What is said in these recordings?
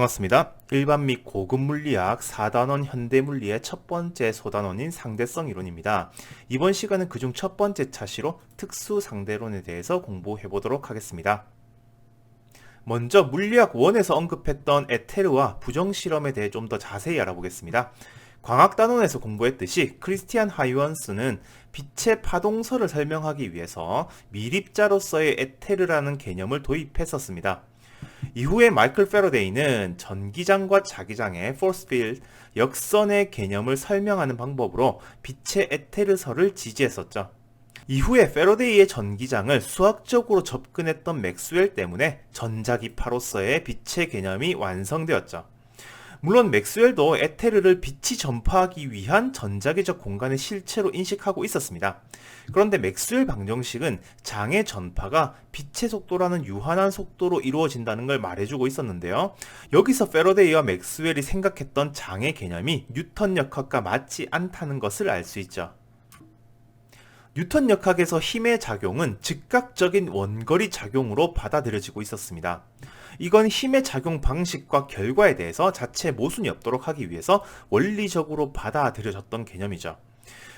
반갑습니다. 일반 및 고급 물리학 4단원 현대물리의 첫 번째 소단원인 상대성 이론입니다. 이번 시간은 그중 첫 번째 차시로 특수 상대론에 대해서 공부해 보도록 하겠습니다. 먼저 물리학 1에서 언급했던 에테르와 부정실험에 대해 좀 더 자세히 알아보겠습니다. 광학단원에서 공부했듯이 크리스티안 하이원스는 빛의 파동설을 설명하기 위해서 미립자로서의 에테르라는 개념을 도입했었습니다. 이후에 마이클 패러데이는 전기장과 자기장의 force field, 역선의 개념을 설명하는 방법으로 빛의 에테르설을 지지했었죠. 이후에 패러데이의 전기장을 수학적으로 접근했던 맥스웰 때문에 전자기파로서의 빛의 개념이 완성되었죠. 물론 맥스웰도 에테르를 빛이 전파하기 위한 전자기적 공간의 실체로 인식하고 있었습니다. 그런데 맥스웰 방정식은 장의 전파가 빛의 속도라는 유한한 속도로 이루어진다는 걸 말해주고 있었는데요. 여기서 패러데이와 맥스웰이 생각했던 장의 개념이 뉴턴 역학과 맞지 않다는 것을 알 수 있죠. 뉴턴 역학에서 힘의 작용은 즉각적인 원거리 작용으로 받아들여지고 있었습니다. 이건 힘의 작용 방식과 결과에 대해서 자체 모순이 없도록 하기 위해서 원리적으로 받아들여졌던 개념이죠.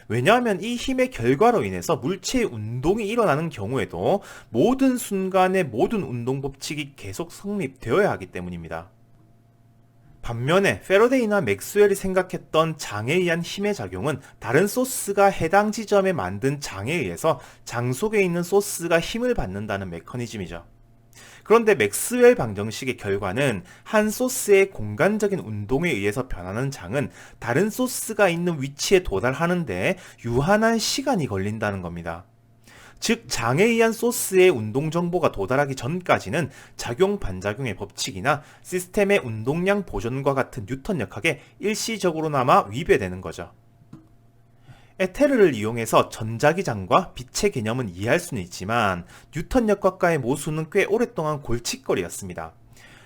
왜냐하면 이 힘의 결과로 인해서 물체의 운동이 일어나는 경우에도 모든 순간에 모든 운동 법칙이 계속 성립되어야 하기 때문입니다. 반면에 패러데이나 맥스웰이 생각했던 장에 의한 힘의 작용은 다른 소스가 해당 지점에 만든 장에 의해서 장 속에 있는 소스가 힘을 받는다는 메커니즘이죠. 그런데 맥스웰 방정식의 결과는 한 소스의 공간적인 운동에 의해서 변하는 장은 다른 소스가 있는 위치에 도달하는데 유한한 시간이 걸린다는 겁니다. 즉 장에 의한 소스의 운동 정보가 도달하기 전까지는 작용 반작용의 법칙이나 시스템의 운동량 보존과 같은 뉴턴 역학에 일시적으로나마 위배되는 거죠. 에테르를 이용해서 전자기장과 빛의 개념은 이해할 수는 있지만 뉴턴 역학과의 모순은 꽤 오랫동안 골칫거리였습니다.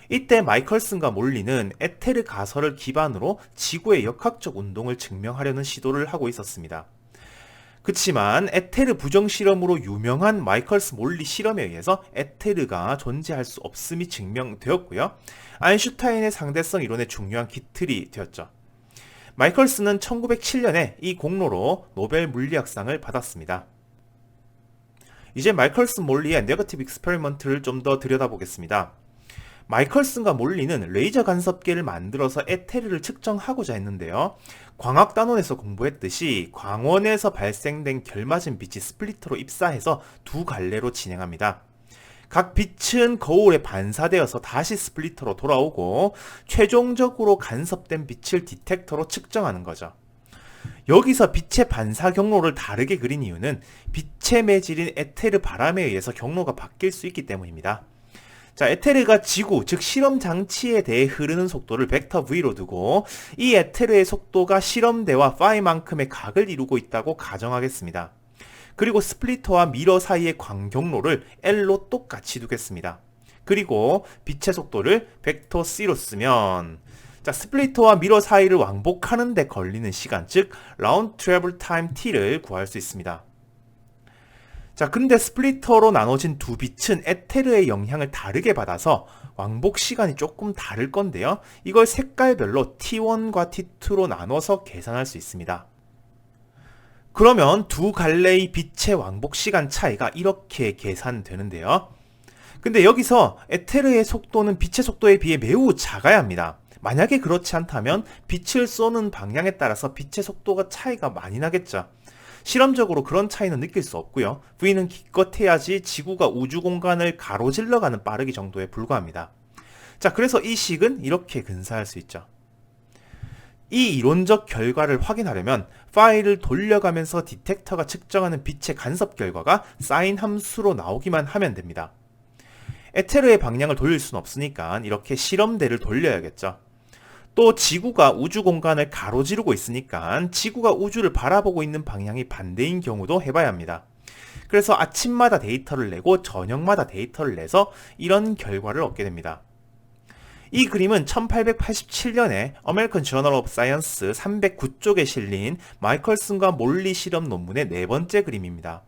이때 마이컬슨과 몰리는 에테르 가설을 기반으로 지구의 역학적 운동을 증명하려는 시도를 하고 있었습니다. 그치만 에테르 부정 실험으로 유명한 마이컬스 몰리 실험에 의해서 에테르가 존재할 수 없음이 증명되었고요. 아인슈타인의 상대성 이론의 중요한 기틀이 되었죠. 마이컬스는 1907년에 이 공로로 노벨 물리학상을 받았습니다. 이제 마이컬슨 몰리의 네거티브 익스페리먼트를 좀 더 들여다보겠습니다. 마이컬슨과 몰리는 레이저 간섭계를 만들어서 에테르를 측정하고자 했는데요. 광학단원에서 공부했듯이 광원에서 발생된 결맞은 빛이 스플리터로 입사해서 두 갈래로 진행합니다. 각 빛은 거울에 반사되어서 다시 스플리터로 돌아오고 최종적으로 간섭된 빛을 디텍터로 측정하는 거죠. 여기서 빛의 반사 경로를 다르게 그린 이유는 빛의 매질인 에테르 바람에 의해서 경로가 바뀔 수 있기 때문입니다. 자, 에테르가 지구, 즉 실험 장치에 대해 흐르는 속도를 벡터 v로 두고 이 에테르의 속도가 실험대와 파이만큼의 각을 이루고 있다고 가정하겠습니다. 그리고 스플리터와 미러 사이의 광경로를 L로 똑같이 두겠습니다. 그리고 빛의 속도를 벡터 C로 쓰면 자, 스플리터와 미러 사이를 왕복하는 데 걸리는 시간, 즉 라운드 트래블 타임 T를 구할 수 있습니다. 자, 근데 스플리터로 나눠진 두 빛은 에테르의 영향을 다르게 받아서 왕복 시간이 조금 다를 건데요. 이걸 색깔별로 T1과 T2로 나눠서 계산할 수 있습니다. 그러면 두 갈래의 빛의 왕복 시간 차이가 이렇게 계산되는데요. 근데 여기서 에테르의 속도는 빛의 속도에 비해 매우 작아야 합니다. 만약에 그렇지 않다면 빛을 쏘는 방향에 따라서 빛의 속도가 차이가 많이 나겠죠. 실험적으로 그런 차이는 느낄 수 없고요. V는 기껏해야지 지구가 우주 공간을 가로질러가는 빠르기 정도에 불과합니다. 자, 그래서 이 식은 이렇게 근사할 수 있죠. 이 이론적 결과를 확인하려면 파일을 돌려가면서 디텍터가 측정하는 빛의 간섭 결과가 사인 함수로 나오기만 하면 됩니다. 에테르의 방향을 돌릴 수는 없으니까 이렇게 실험대를 돌려야겠죠. 또 지구가 우주 공간을 가로지르고 있으니까 지구가 우주를 바라보고 있는 방향이 반대인 경우도 해봐야 합니다. 그래서 아침마다 데이터를 내고 저녁마다 데이터를 내서 이런 결과를 얻게 됩니다. 이 그림은 1887년에 American Journal of Science 309쪽에 실린 마이컬슨과 몰리 실험 논문의 네 번째 그림입니다.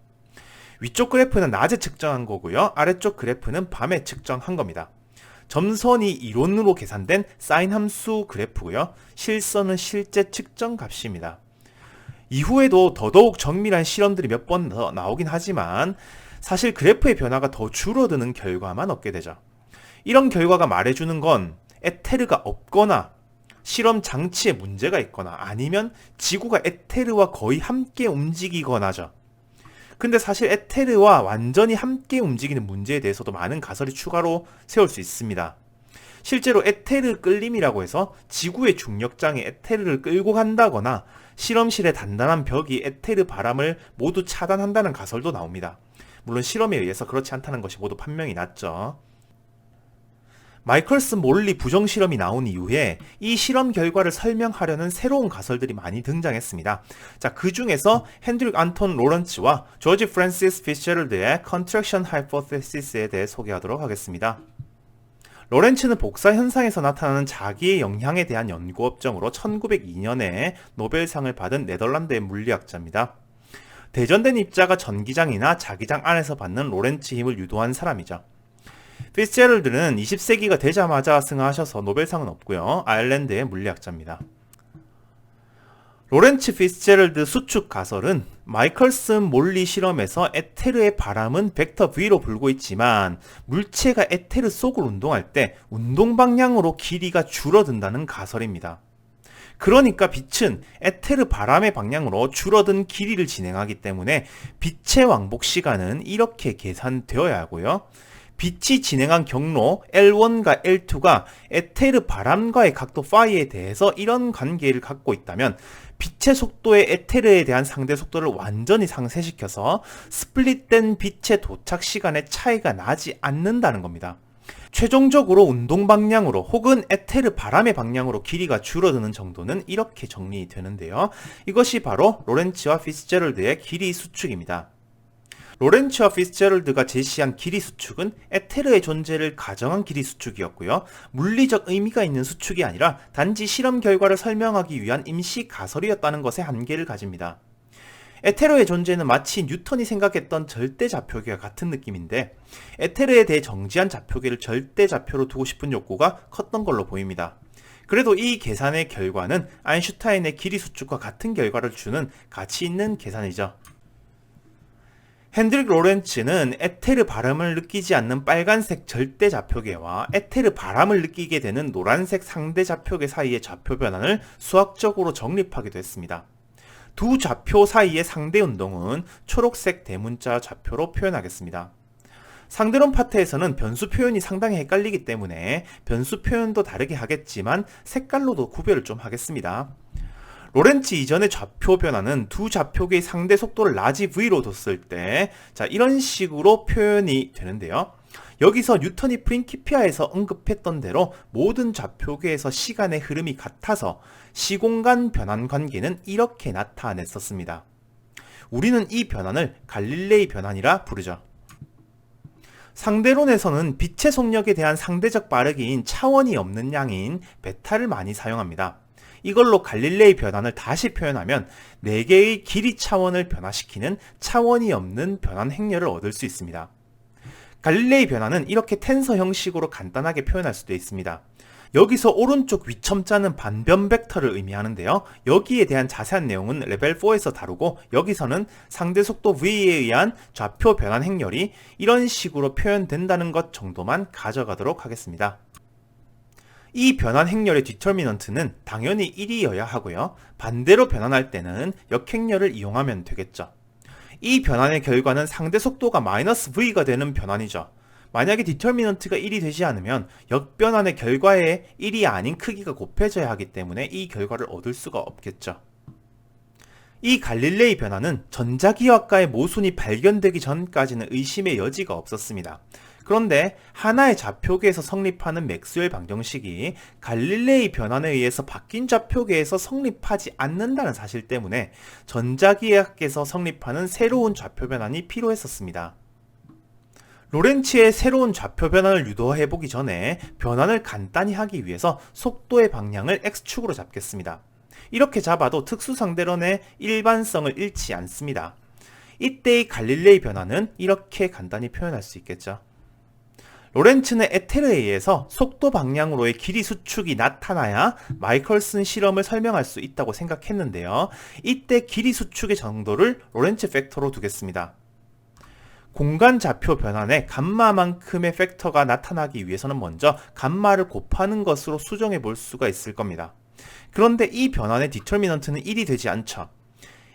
위쪽 그래프는 낮에 측정한 거고요. 아래쪽 그래프는 밤에 측정한 겁니다. 점선이 이론으로 계산된 사인 함수 그래프고요. 실선은 실제 측정 값입니다. 이후에도 더더욱 정밀한 실험들이 몇 번 더 나오긴 하지만 사실 그래프의 변화가 더 줄어드는 결과만 얻게 되죠. 이런 결과가 말해주는 건 에테르가 없거나 실험 장치에 문제가 있거나 아니면 지구가 에테르와 거의 함께 움직이거나죠. 근데 사실 에테르와 완전히 함께 움직이는 문제에 대해서도 많은 가설이 추가로 세울 수 있습니다. 실제로 에테르 끌림이라고 해서 지구의 중력장이 에테르를 끌고 간다거나 실험실의 단단한 벽이 에테르 바람을 모두 차단한다는 가설도 나옵니다. 물론 실험에 의해서 그렇지 않다는 것이 모두 판명이 났죠. 마이클슨 몰리 부정실험이 나온 이후에 이 실험 결과를 설명하려는 새로운 가설들이 많이 등장했습니다. 자, 그 중에서 핸드릭 안톤 로런츠와 조지 프랜시스 피츠제럴드의 컨트랙션 하이포테시스에 대해 소개하도록 하겠습니다. 로렌츠는 복사 현상에서 나타나는 자기의 영향에 대한 연구 업적으로 1902년에 노벨상을 받은 네덜란드의 물리학자입니다. 대전된 입자가 전기장이나 자기장 안에서 받는 로렌츠 힘을 유도한 사람이죠. 피츠제럴드는 20세기가 되자마자 승하하셔서 노벨상은 없고요. 아일랜드의 물리학자입니다. 로렌츠 피츠제럴드 수축 가설은 마이클슨 몰리 실험에서 에테르의 바람은 벡터 V로 불고 있지만 물체가 에테르 속을 운동할 때 운동 방향으로 길이가 줄어든다는 가설입니다. 그러니까 빛은 에테르 바람의 방향으로 줄어든 길이를 진행하기 때문에 빛의 왕복 시간은 이렇게 계산되어야 하고요. 빛이 진행한 경로 L1과 L2가 에테르 바람과의 각도 파이에 대해서 이런 관계를 갖고 있다면 빛의 속도의 에테르에 대한 상대 속도를 완전히 상쇄시켜서 스플릿된 빛의 도착 시간에 차이가 나지 않는다는 겁니다. 최종적으로 운동 방향으로 혹은 에테르 바람의 방향으로 길이가 줄어드는 정도는 이렇게 정리되는데요. 이것이 바로 로렌츠와 피츠제럴드의 길이 수축입니다. 로렌츠와 피츠제럴드가 제시한 길이 수축은 에테르의 존재를 가정한 길이 수축이었고요. 물리적 의미가 있는 수축이 아니라 단지 실험 결과를 설명하기 위한 임시 가설이었다는 것에 한계를 가집니다. 에테르의 존재는 마치 뉴턴이 생각했던 절대 좌표계와 같은 느낌인데 에테르에 대해 정지한 좌표계를 절대 좌표로 두고 싶은 욕구가 컸던 걸로 보입니다. 그래도 이 계산의 결과는 아인슈타인의 길이 수축과 같은 결과를 주는 가치 있는 계산이죠. 핸드릭 로렌츠는 에테르 바람을 느끼지 않는 빨간색 절대 좌표계와 에테르 바람을 느끼게 되는 노란색 상대 좌표계 사이의 좌표 변환을 수학적으로 정립하기도 했습니다. 두 좌표 사이의 상대 운동은 초록색 대문자 좌표로 표현하겠습니다. 상대론 파트에서는 변수 표현이 상당히 헷갈리기 때문에 변수 표현도 다르게 하겠지만 색깔로도 구별을 좀 하겠습니다. 로렌츠 이전의 좌표 변화는 두 좌표계의 상대 속도를 라지 V로 뒀을 때 이런 식으로 표현이 되는데요. 여기서 뉴턴이 프린키피아에서 언급했던 대로 모든 좌표계에서 시간의 흐름이 같아서 시공간 변환 관계는 이렇게 나타냈었습니다. 우리는 이 변환을 갈릴레이 변환이라 부르죠. 상대론에서는 빛의 속력에 대한 상대적 빠르기인 차원이 없는 양인 베타를 많이 사용합니다. 이걸로 갈릴레이 변환을 다시 표현하면 4개의 길이 차원을 변화시키는 차원이 없는 변환 행렬을 얻을 수 있습니다. 갈릴레이 변환은 이렇게 텐서 형식으로 간단하게 표현할 수도 있습니다. 여기서 오른쪽 위첨자는 반변 벡터를 의미하는데요. 여기에 대한 자세한 내용은 레벨 4에서 다루고 여기서는 상대 속도 V에 의한 좌표 변환 행렬이 이런 식으로 표현된다는 것 정도만 가져가도록 하겠습니다. 이 변환 행렬의 디터미넌트는 당연히 1이어야 하고요. 반대로 변환할 때는 역행렬을 이용하면 되겠죠. 이 변환의 결과는 상대 속도가 마이너스 V가 되는 변환이죠. 만약에 디터미넌트가 1이 되지 않으면 역변환의 결과에 1이 아닌 크기가 곱해져야 하기 때문에 이 결과를 얻을 수가 없겠죠. 이 갈릴레이 변환은 전자기하학과의 모순이 발견되기 전까지는 의심의 여지가 없었습니다. 그런데 하나의 좌표계에서 성립하는 맥스웰 방정식이 갈릴레이 변환에 의해서 바뀐 좌표계에서 성립하지 않는다는 사실 때문에 전자기하학에서 성립하는 새로운 좌표 변환이 필요했었습니다. 로렌츠의 새로운 좌표 변환을 유도해보기 전에 변환을 간단히 하기 위해서 속도의 방향을 X축으로 잡겠습니다. 이렇게 잡아도 특수상대론의 일반성을 잃지 않습니다. 이때의 갈릴레이 변환은 이렇게 간단히 표현할 수 있겠죠. 로렌츠는 에텔에 의해서 속도 방향으로의 길이 수축이 나타나야 마이컬슨 실험을 설명할 수 있다고 생각했는데요. 이때 길이 수축의 정도를 로렌츠 팩터로 두겠습니다. 공간 좌표 변환에 감마만큼의 팩터가 나타나기 위해서는 먼저 감마를 곱하는 것으로 수정해 볼 수가 있을 겁니다. 그런데 이 변환의 디터미넌트는 1이 되지 않죠.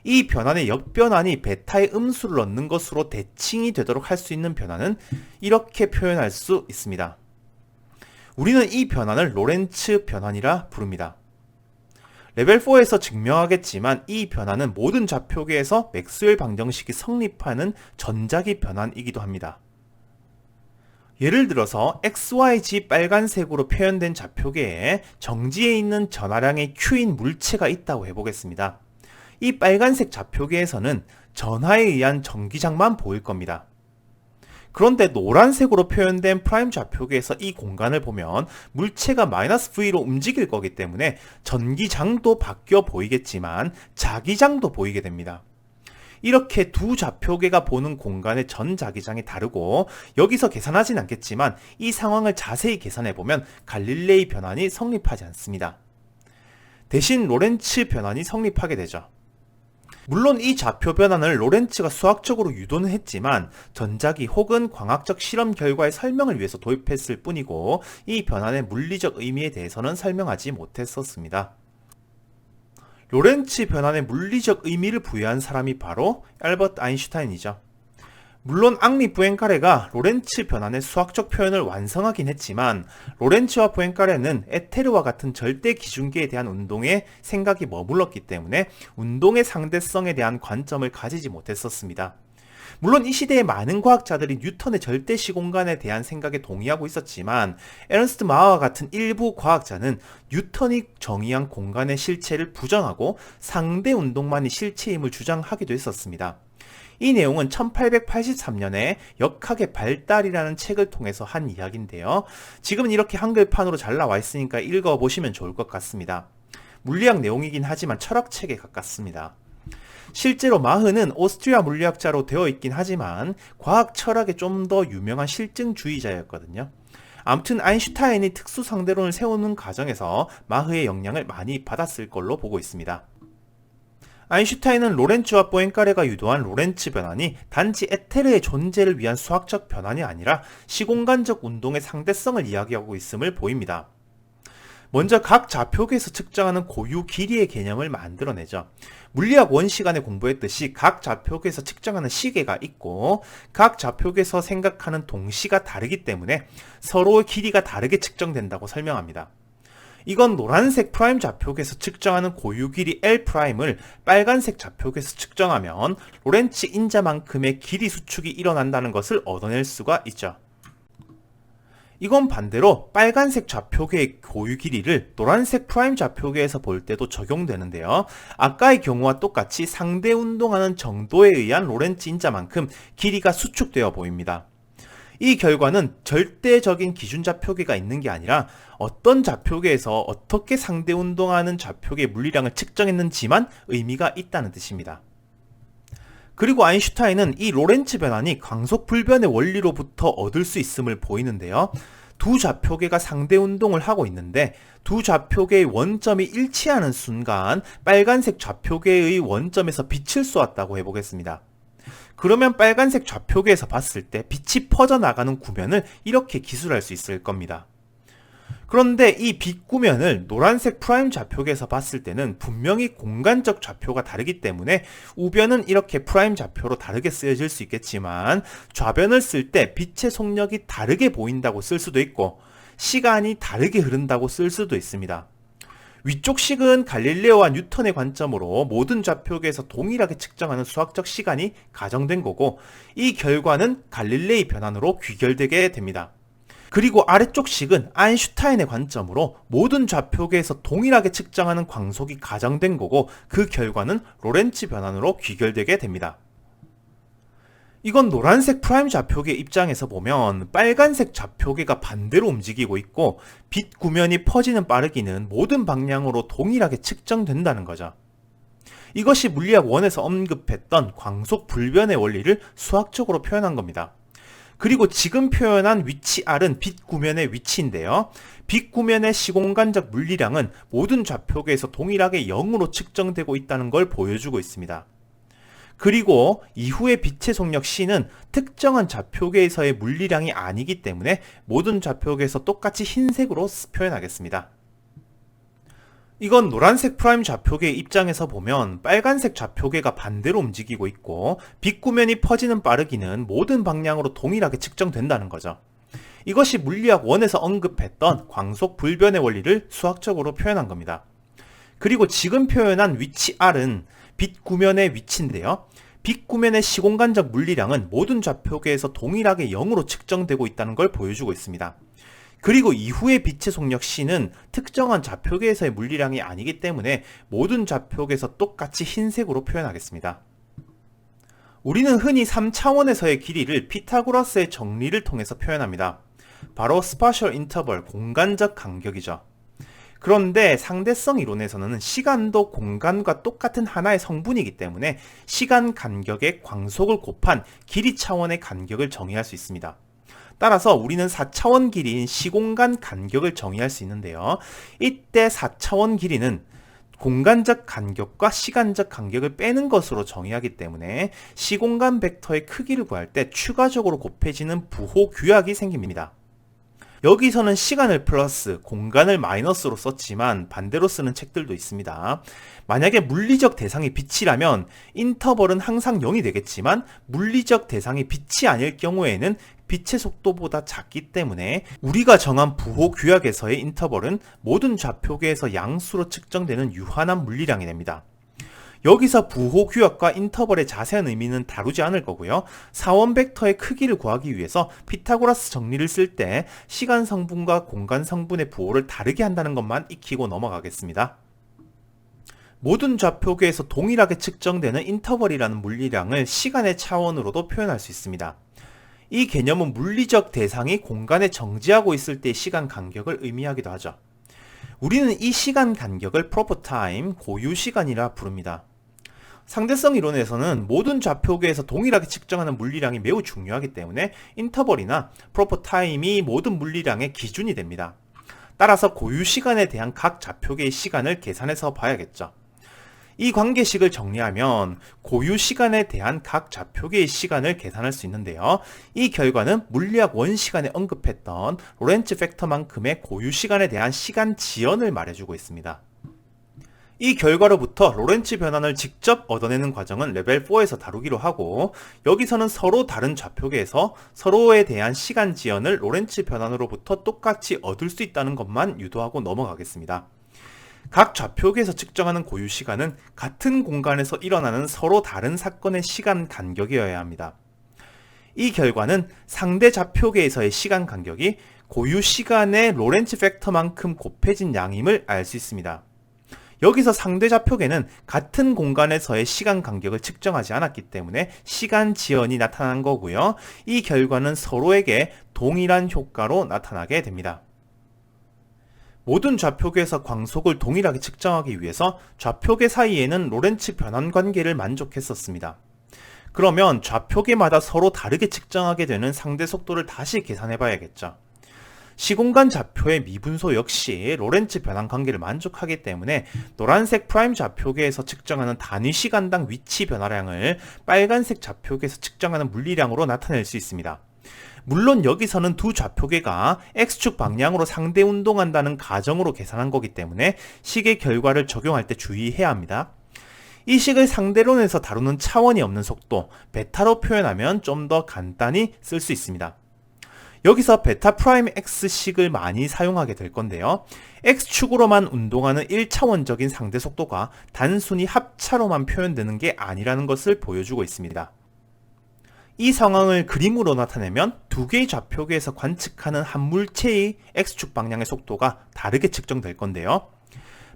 이 변환의 역변환이 베타의 음수를 넣는 것으로 대칭이 되도록 할 수 있는 변환은 이렇게 표현할 수 있습니다. 우리는 이 변환을 로렌츠 변환이라 부릅니다. 레벨 4에서 증명하겠지만 이 변환은 모든 좌표계에서 맥스웰 방정식이 성립하는 전자기 변환이기도 합니다. 예를 들어서 XYZ 빨간색으로 표현된 좌표계에 정지에 있는 전하량의 Q인 물체가 있다고 해보겠습니다. 이 빨간색 좌표계에서는 전하에 의한 전기장만 보일 겁니다. 그런데 노란색으로 표현된 프라임 좌표계에서 이 공간을 보면 물체가 -V로 움직일 거기 때문에 전기장도 바뀌어 보이겠지만 자기장도 보이게 됩니다. 이렇게 두 좌표계가 보는 공간의 전자기장이 다르고 여기서 계산하진 않겠지만 이 상황을 자세히 계산해보면 갈릴레이 변환이 성립하지 않습니다. 대신 로렌츠 변환이 성립하게 되죠. 물론 이 좌표 변환을 로렌츠가 수학적으로 유도는 했지만 전자기 혹은 광학적 실험 결과의 설명을 위해서 도입했을 뿐이고 이 변환의 물리적 의미에 대해서는 설명하지 못했었습니다. 로렌츠 변환의 물리적 의미를 부여한 사람이 바로 알버트 아인슈타인이죠. 물론 앙리 부엥카레가 로렌츠 변환의 수학적 표현을 완성하긴 했지만 로렌츠와 부엥카레는 에테르와 같은 절대 기준계에 대한 운동에 생각이 머물렀기 때문에 운동의 상대성에 대한 관점을 가지지 못했었습니다. 물론 이 시대의 많은 과학자들이 뉴턴의 절대 시공간에 대한 생각에 동의하고 있었지만 에른스트 마어와 같은 일부 과학자는 뉴턴이 정의한 공간의 실체를 부정하고 상대 운동만이 실체임을 주장하기도 했었습니다. 이 내용은 1883년에 역학의 발달이라는 책을 통해서 한 이야기인데요. 지금은 이렇게 한글판으로 잘 나와 있으니까 읽어보시면 좋을 것 같습니다. 물리학 내용이긴 하지만 철학책에 가깝습니다. 실제로 마흐는 오스트리아 물리학자로 되어 있긴 하지만 과학 철학에 좀 더 유명한 실증주의자였거든요. 아무튼 아인슈타인이 특수 상대론을 세우는 과정에서 마흐의 영향을 많이 받았을 걸로 보고 있습니다. 아인슈타인은 로렌츠와 포엔카레가 유도한 로렌츠 변환이 단지 에테르의 존재를 위한 수학적 변환이 아니라 시공간적 운동의 상대성을 이야기하고 있음을 보입니다. 먼저 각 좌표계에서 측정하는 고유 길이의 개념을 만들어내죠. 물리학 1 시간에 공부했듯이 각 좌표계에서 측정하는 시계가 있고 각 좌표계에서 생각하는 동시가 다르기 때문에 서로의 길이가 다르게 측정된다고 설명합니다. 이건 노란색 프라임 좌표계에서 측정하는 고유 길이 L'을 빨간색 좌표계에서 측정하면 로렌츠 인자만큼의 길이 수축이 일어난다는 것을 얻어낼 수가 있죠. 이건 반대로 빨간색 좌표계의 고유 길이를 노란색 프라임 좌표계에서 볼 때도 적용되는데요. 아까의 경우와 똑같이 상대 운동하는 정도에 의한 로렌츠 인자만큼 길이가 수축되어 보입니다. 이 결과는 절대적인 기준 좌표계가 있는 게 아니라 어떤 좌표계에서 어떻게 상대 운동하는 좌표계의 물리량을 측정했는지만 의미가 있다는 뜻입니다. 그리고 아인슈타인은 이 로렌츠 변환이 광속 불변의 원리로부터 얻을 수 있음을 보이는데요. 두 좌표계가 상대 운동을 하고 있는데 두 좌표계의 원점이 일치하는 순간 빨간색 좌표계의 원점에서 빛을 쏘았다고 해보겠습니다. 그러면 빨간색 좌표계에서 봤을 때 빛이 퍼져나가는 구면을 이렇게 기술할 수 있을 겁니다. 그런데 이 빛 구면을 노란색 프라임 좌표계에서 봤을 때는 분명히 공간적 좌표가 다르기 때문에 우변은 이렇게 프라임 좌표로 다르게 쓰여질 수 있겠지만 좌변을 쓸 때 빛의 속력이 다르게 보인다고 쓸 수도 있고 시간이 다르게 흐른다고 쓸 수도 있습니다. 위쪽 식은 갈릴레오와 뉴턴의 관점으로 모든 좌표계에서 동일하게 측정하는 수학적 시간이 가정된 거고 이 결과는 갈릴레이 변환으로 귀결되게 됩니다. 그리고 아래쪽 식은 아인슈타인의 관점으로 모든 좌표계에서 동일하게 측정하는 광속이 가정된 거고 그 결과는 로렌츠 변환으로 귀결되게 됩니다. 이건 노란색 프라임 좌표계 입장에서 보면 빨간색 좌표계가 반대로 움직이고 있고 빛 구면이 퍼지는 빠르기는 모든 방향으로 동일하게 측정된다는 거죠. 이것이 물리학 1에서 언급했던 광속 불변의 원리를 수학적으로 표현한 겁니다. 그리고 지금 표현한 위치 R은 빛 구면의 위치인데요. 빛 구면의 시공간적 물리량은 모든 좌표계에서 동일하게 0으로 측정되고 있다는 걸 보여주고 있습니다. 그리고 이후의 빛의 속력 C는 특정한 좌표계에서의 물리량이 아니기 때문에 모든 좌표계에서 똑같이 흰색으로 표현하겠습니다. 이건 노란색 프라임 좌표계의 입장에서 보면 빨간색 좌표계가 반대로 움직이고 있고 빛 구면이 퍼지는 빠르기는 모든 방향으로 동일하게 측정된다는 거죠. 이것이 물리학 1에서 언급했던 광속 불변의 원리를 수학적으로 표현한 겁니다. 그리고 지금 표현한 위치 R은 빛 구면의 위치인데요. 빛 구면의 시공간적 물리량은 모든 좌표계에서 동일하게 0으로 측정되고 있다는 걸 보여주고 있습니다. 그리고 이후의 빛의 속력 C는 특정한 좌표계에서의 물리량이 아니기 때문에 모든 좌표계에서 똑같이 흰색으로 표현하겠습니다. 우리는 흔히 3차원에서의 길이를 피타고라스의 정리를 통해서 표현합니다. 바로 스파셜 인터벌, 공간적 간격이죠. 그런데 상대성 이론에서는 시간도 공간과 똑같은 하나의 성분이기 때문에 시간 간격의 광속을 곱한 길이 차원의 간격을 정의할 수 있습니다. 따라서 우리는 4차원 길이인 시공간 간격을 정의할 수 있는데요. 이때 4차원 길이는 공간적 간격과 시간적 간격을 빼는 것으로 정의하기 때문에 시공간 벡터의 크기를 구할 때 추가적으로 곱해지는 부호 규약이 생깁니다. 여기서는 시간을 플러스, 공간을 마이너스로 썼지만 반대로 쓰는 책들도 있습니다. 만약에 물리적 대상이 빛이라면 인터벌은 항상 0이 되겠지만 물리적 대상이 빛이 아닐 경우에는 빛의 속도보다 작기 때문에 우리가 정한 부호 규약에서의 인터벌은 모든 좌표계에서 양수로 측정되는 유한한 물리량이 됩니다. 여기서 부호 규약과 인터벌의 자세한 의미는 다루지 않을 거고요. 사원 벡터의 크기를 구하기 위해서 피타고라스 정리를 쓸 때 시간 성분과 공간 성분의 부호를 다르게 한다는 것만 익히고 넘어가겠습니다. 모든 좌표계에서 동일하게 측정되는 인터벌이라는 물리량을 시간의 차원으로도 표현할 수 있습니다. 이 개념은 물리적 대상이 공간에 정지하고 있을 때의 시간 간격을 의미하기도 하죠. 우리는 이 시간 간격을 프로퍼 타임, 고유 시간이라 부릅니다. 상대성 이론에서는 모든 좌표계에서 동일하게 측정하는 물리량이 매우 중요하기 때문에 인터벌이나 프로퍼 타임이 모든 물리량의 기준이 됩니다. 따라서 고유 시간에 대한 각 좌표계의 시간을 계산해서 봐야겠죠. 이 관계식을 정리하면 고유 시간에 대한 각 좌표계의 시간을 계산할 수 있는데요. 이 결과는 물리학 1 시간에 언급했던 로렌츠 팩터만큼의 고유 시간에 대한 시간 지연을 말해주고 있습니다. 이 결과로부터 로렌츠 변환을 직접 얻어내는 과정은 레벨 4에서 다루기로 하고 여기서는 서로 다른 좌표계에서 서로에 대한 시간 지연을 로렌츠 변환으로부터 똑같이 얻을 수 있다는 것만 유도하고 넘어가겠습니다. 각 좌표계에서 측정하는 고유 시간은 같은 공간에서 일어나는 서로 다른 사건의 시간 간격이어야 합니다. 이 결과는 상대 좌표계에서의 시간 간격이 고유 시간의 로렌츠 팩터만큼 곱해진 양임을 알 수 있습니다. 여기서 상대 좌표계는 같은 공간에서의 시간 간격을 측정하지 않았기 때문에 시간 지연이 나타난 거고요. 이 결과는 서로에게 동일한 효과로 나타나게 됩니다. 모든 좌표계에서 광속을 동일하게 측정하기 위해서 좌표계 사이에는 로렌츠 변환 관계를 만족했었습니다. 그러면 좌표계마다 서로 다르게 측정하게 되는 상대 속도를 다시 계산해 봐야겠죠. 시공간 좌표의 미분소 역시 로렌츠 변환 관계를 만족하기 때문에 노란색 프라임 좌표계에서 측정하는 단위 시간당 위치 변화량을 빨간색 좌표계에서 측정하는 물리량으로 나타낼 수 있습니다. 물론 여기서는 두 좌표계가 X축 방향으로 상대 운동한다는 가정으로 계산한 거기 때문에 식의 결과를 적용할 때 주의해야 합니다. 이 식을 상대론에서 다루는 차원이 없는 속도, 베타로 표현하면 좀 더 간단히 쓸 수 있습니다. 여기서 베타 프라임 X식을 많이 사용하게 될 건데요. X축으로만 운동하는 1차원적인 상대 속도가 단순히 합차로만 표현되는 게 아니라는 것을 보여주고 있습니다. 이 상황을 그림으로 나타내면 두 개의 좌표계에서 관측하는 한 물체의 X축 방향의 속도가 다르게 측정될 건데요.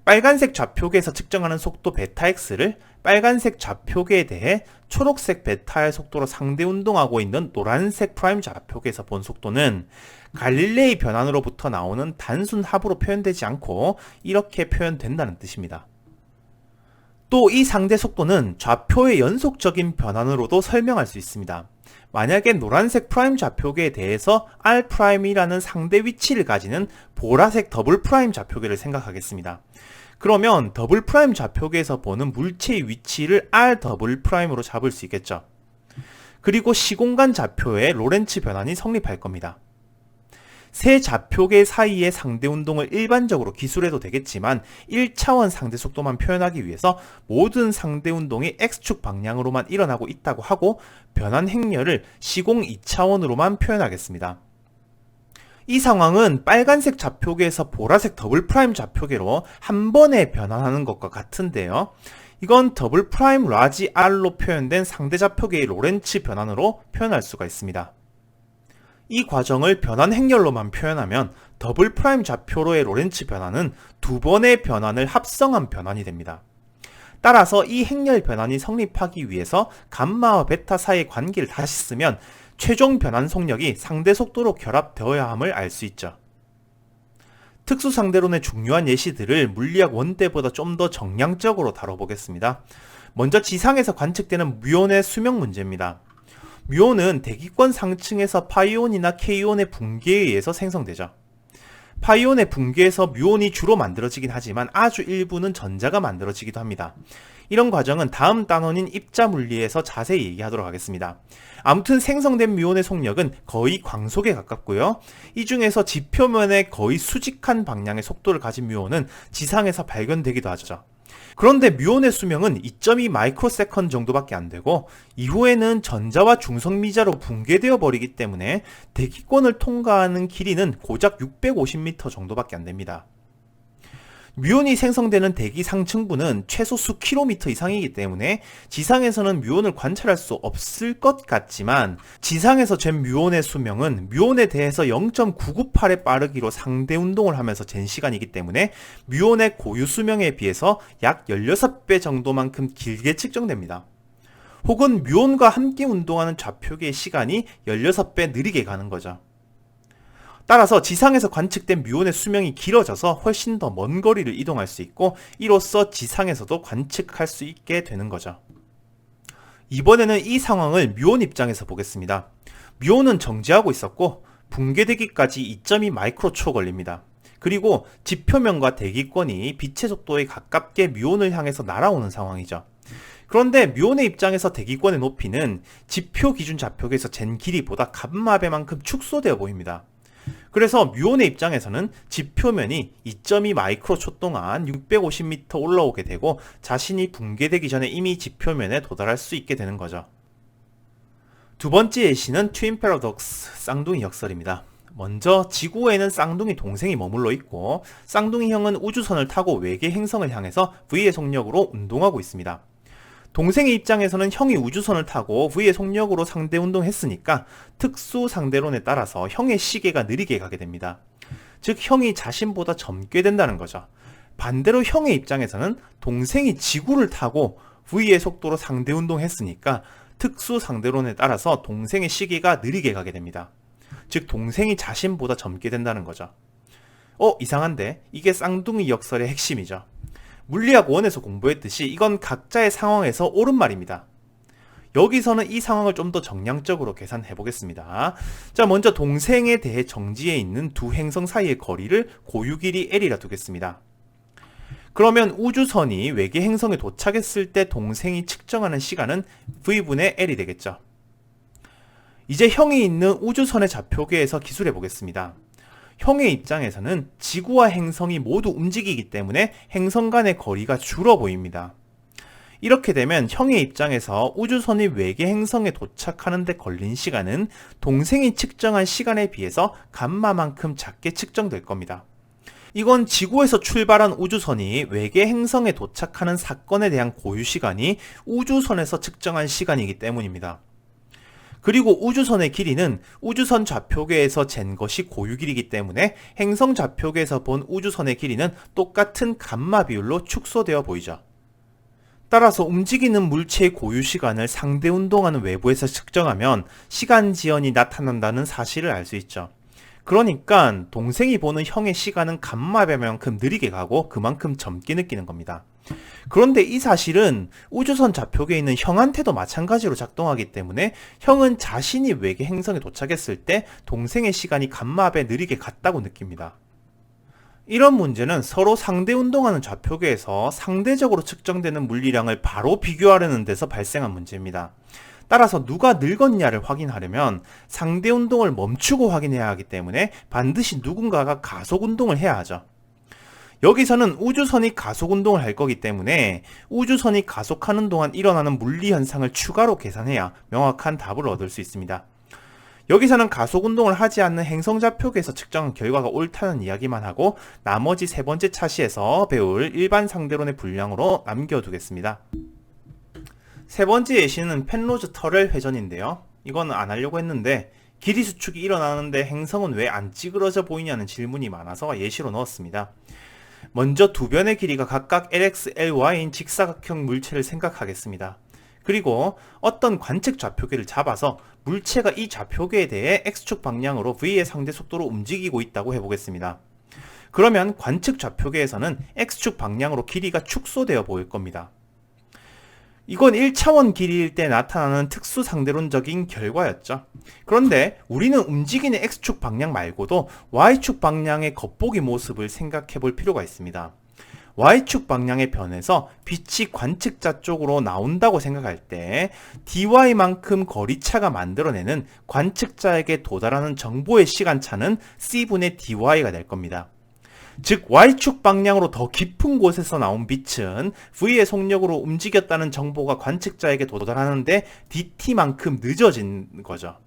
빨간색 좌표계에서 측정하는 속도 베타 X를 빨간색 좌표계에 대해 초록색 베타의 속도로 상대 운동하고 있는 노란색 프라임 좌표계에서 본 속도는 갈릴레이 변환으로부터 나오는 단순 합으로 표현되지 않고 이렇게 표현된다는 뜻입니다. 또 이 상대 속도는 좌표의 연속적인 변환으로도 설명할 수 있습니다. 만약에 노란색 프라임 좌표계에 대해서 R'이라는 상대 위치를 가지는 보라색 더블 프라임 좌표계를 생각하겠습니다. 그러면 더블 프라임 좌표계에서 보는 물체의 위치를 R 더블 프라임으로 잡을 수 있겠죠. 그리고 시공간 좌표에 로렌츠 변환이 성립할 겁니다. 세 좌표계 사이의 상대 운동을 일반적으로 기술해도 되겠지만 1차원 상대 속도만 표현하기 위해서 모든 상대 운동이 X축 방향으로만 일어나고 있다고 하고 변환 행렬을 시공 2차원으로만 표현하겠습니다. 이 상황은 빨간색 좌표계에서 보라색 더블 프라임 좌표계로 한 번에 변환하는 것과 같은데요. 이건 더블 프라임 라지 R로 표현된 상대 좌표계의 로렌츠 변환으로 표현할 수가 있습니다. 이 과정을 변환 행렬로만 표현하면 더블 프라임 좌표로의 로렌츠 변환은 두 번의 변환을 합성한 변환이 됩니다. 따라서 이 행렬 변환이 성립하기 위해서 감마와 베타 사이의 관계를 다시 쓰면 최종 변환 속력이 상대 속도로 결합되어야 함을 알 수 있죠. 특수상대론의 중요한 예시들을 물리학 원대보다 좀 더 정량적으로 다뤄보겠습니다. 먼저 지상에서 관측되는 뮤온의 수명 문제입니다. 뮤온은 대기권 상층에서 파이온이나 K온의 붕괴에 의해서 생성되죠. 파이온의 붕괴에서 뮤온이 주로 만들어지긴 하지만 아주 일부는 전자가 만들어지기도 합니다. 이런 과정은 다음 단원인 입자물리에서 자세히 얘기하도록 하겠습니다. 아무튼 생성된 뮤온의 속력은 거의 광속에 가깝고요. 이 중에서 지표면에 거의 수직한 방향의 속도를 가진 뮤온은 지상에서 발견되기도 하죠. 그런데 뮤온의 수명은 2.2 마이크로세컨드 정도밖에 안 되고 이후에는 전자와 중성미자로 붕괴되어 버리기 때문에 대기권을 통과하는 길이는 고작 650m 정도밖에 안 됩니다. 뮤온이 생성되는 대기 상층부는 최소 수킬로미터 이상이기 때문에 지상에서는 뮤온을 관찰할 수 없을 것 같지만 지상에서 잰 뮤온의 수명은 뮤온에 대해서 0.998의 빠르기로 상대 운동을 하면서 잰 시간이기 때문에 뮤온의 고유 수명에 비해서 약 16배 정도만큼 길게 측정됩니다. 혹은 뮤온과 함께 운동하는 좌표계의 시간이 16배 느리게 가는 거죠. 따라서 지상에서 관측된 뮤온의 수명이 길어져서 훨씬 더 먼 거리를 이동할 수 있고 이로써 지상에서도 관측할 수 있게 되는 거죠. 이번에는 이 상황을 뮤온 입장에서 보겠습니다. 뮤온은 정지하고 있었고 붕괴되기까지 2.2 마이크로초 걸립니다. 그리고 지표면과 대기권이 빛의 속도에 가깝게 뮤온을 향해서 날아오는 상황이죠. 그런데 뮤온의 입장에서 대기권의 높이는 지표 기준 좌표계에서 잰 길이보다 감마배만큼 축소되어 보입니다. 그래서 뮤온의 입장에서는 지표면이 2.2 마이크로초 동안 650m 올라오게 되고 자신이 붕괴되기 전에 이미 지표면에 도달할 수 있게 되는 거죠. 두 번째 예시는 트윈 패러독스, 쌍둥이 역설입니다. 먼저 지구에는 쌍둥이 동생이 머물러 있고 쌍둥이형은 우주선을 타고 외계 행성을 향해서 V의 속력으로 운동하고 있습니다. 동생의 입장에서는 형이 우주선을 타고 V의 속력으로 상대 운동했으니까 특수 상대론에 따라서 형의 시계가 느리게 가게 됩니다. 즉 형이 자신보다 젊게 된다는 거죠. 반대로 형의 입장에서는 동생이 지구를 타고 V의 속도로 상대 운동했으니까 특수 상대론에 따라서 동생의 시계가 느리게 가게 됩니다. 즉 동생이 자신보다 젊게 된다는 거죠. 이상한데? 이게 쌍둥이 역설의 핵심이죠. 물리학 1에서 공부했듯이 이건 각자의 상황에서 옳은 말입니다. 여기서는 이 상황을 좀 더 정량적으로 계산해 보겠습니다. 자, 먼저 동생에 대해 정지해 있는 두 행성 사이의 거리를 고유 길이 L이라 두겠습니다. 그러면 우주선이 외계 행성에 도착했을 때 동생이 측정하는 시간은 V분의 L이 되겠죠. 이제 형이 있는 우주선의 좌표계에서 기술해 보겠습니다. 형의 입장에서는 지구와 행성이 모두 움직이기 때문에 행성 간의 거리가 줄어 보입니다. 이렇게 되면 형의 입장에서 우주선이 외계 행성에 도착하는 데 걸린 시간은 동생이 측정한 시간에 비해서 감마만큼 작게 측정될 겁니다. 이건 지구에서 출발한 우주선이 외계 행성에 도착하는 사건에 대한 고유 시간이 우주선에서 측정한 시간이기 때문입니다. 그리고 우주선의 길이는 우주선 좌표계에서 잰 것이 고유 길이기 때문에 행성 좌표계에서 본 우주선의 길이는 똑같은 감마 비율로 축소되어 보이죠. 따라서 움직이는 물체의 고유 시간을 상대 운동하는 외부에서 측정하면 시간 지연이 나타난다는 사실을 알 수 있죠. 그러니까 동생이 보는 형의 시간은 감마배만큼 느리게 가고 그만큼 젊게 느끼는 겁니다. 그런데 이 사실은 우주선 좌표계에 있는 형한테도 마찬가지로 작동하기 때문에 형은 자신이 외계 행성에 도착했을 때 동생의 시간이 감마배 느리게 갔다고 느낍니다. 이런 문제는 서로 상대 운동하는 좌표계에서 상대적으로 측정되는 물리량을 바로 비교하려는 데서 발생한 문제입니다. 따라서 누가 늙었냐를 확인하려면 상대 운동을 멈추고 확인해야 하기 때문에 반드시 누군가가 가속 운동을 해야 하죠. 여기서는 우주선이 가속 운동을 할 거기 때문에 우주선이 가속하는 동안 일어나는 물리 현상을 추가로 계산해야 명확한 답을 얻을 수 있습니다. 여기서는 가속 운동을 하지 않는 행성 좌표계에서 측정한 결과가 옳다는 이야기만 하고 나머지 세 번째 차시에서 배울 일반 상대론의 분량으로 남겨두겠습니다. 세 번째 예시는 펜로즈 터렐 회전인데요. 이건 안 하려고 했는데 길이 수축이 일어나는데 행성은 왜 안 찌그러져 보이냐는 질문이 많아서 예시로 넣었습니다. 먼저 두 변의 길이가 각각 LX, LY인 직사각형 물체를 생각하겠습니다. 그리고 어떤 관측 좌표계를 잡아서 물체가 이 좌표계에 대해 X축 방향으로 V의 상대 속도로 움직이고 있다고 해보겠습니다. 그러면 관측 좌표계에서는 X축 방향으로 길이가 축소되어 보일 겁니다. 이건 1차원 길이일 때 나타나는 특수 상대론적인 결과였죠. 그런데 우리는 움직이는 X축 방향 말고도 Y축 방향의 겉보기 모습을 생각해 볼 필요가 있습니다. Y축 방향의 변에서 빛이 관측자 쪽으로 나온다고 생각할 때 dy만큼 거리차가 만들어내는 관측자에게 도달하는 정보의 시간차는 c분의 dy가 될 겁니다. 즉 Y축 방향으로 더 깊은 곳에서 나온 빛은 V의 속력으로 움직였다는 정보가 관측자에게 도달하는데 dt만큼 늦어진 거죠.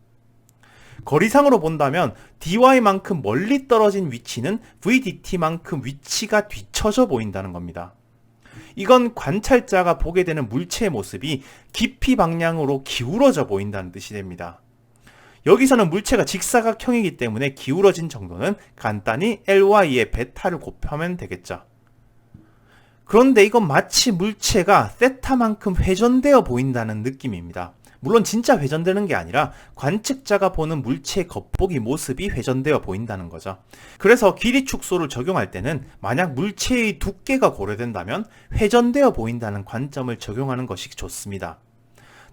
거리상으로 본다면 dy만큼 멀리 떨어진 위치는 vdt만큼 위치가 뒤처져 보인다는 겁니다. 이건 관찰자가 보게 되는 물체의 모습이 깊이 방향으로 기울어져 보인다는 뜻이 됩니다. 여기서는 물체가 직사각형이기 때문에 기울어진 정도는 간단히 ly의 베타를 곱하면 되겠죠. 그런데 이건 마치 물체가 세타만큼 회전되어 보인다는 느낌입니다. 물론 진짜 회전되는 게 아니라 관측자가 보는 물체의 겉보기 모습이 회전되어 보인다는 거죠. 그래서 길이 축소를 적용할 때는 만약 물체의 두께가 고려된다면 회전되어 보인다는 관점을 적용하는 것이 좋습니다.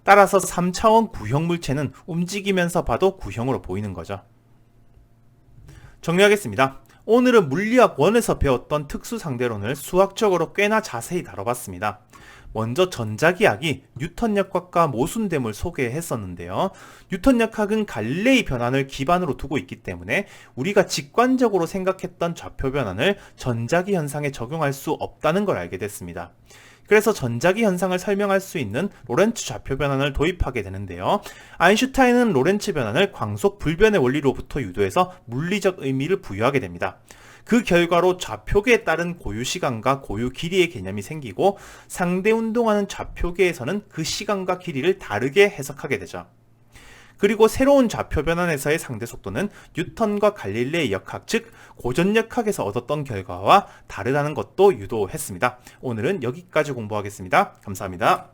따라서 3차원 구형 물체는 움직이면서 봐도 구형으로 보이는 거죠. 정리하겠습니다. 오늘은 물리학 1에서 배웠던 특수상대론을 수학적으로 꽤나 자세히 다뤄봤습니다. 먼저 전자기학이 뉴턴역학과 모순됨을 소개했었는데요. 뉴턴역학은 갈릴레이 변환을 기반으로 두고 있기 때문에 우리가 직관적으로 생각했던 좌표 변환을 전자기 현상에 적용할 수 없다는 걸 알게 됐습니다. 그래서 전자기 현상을 설명할 수 있는 로렌츠 좌표 변환을 도입하게 되는데요. 아인슈타인은 로렌츠 변환을 광속 불변의 원리로부터 유도해서 물리적 의미를 부여하게 됩니다. 그 결과로 좌표계에 따른 고유 시간과 고유 길이의 개념이 생기고 상대 운동하는 좌표계에서는 그 시간과 길이를 다르게 해석하게 되죠. 그리고 새로운 좌표 변환에서의 상대 속도는 뉴턴과 갈릴레이 역학, 즉 고전역학에서 얻었던 결과와 다르다는 것도 유도했습니다. 오늘은 여기까지 공부하겠습니다. 감사합니다.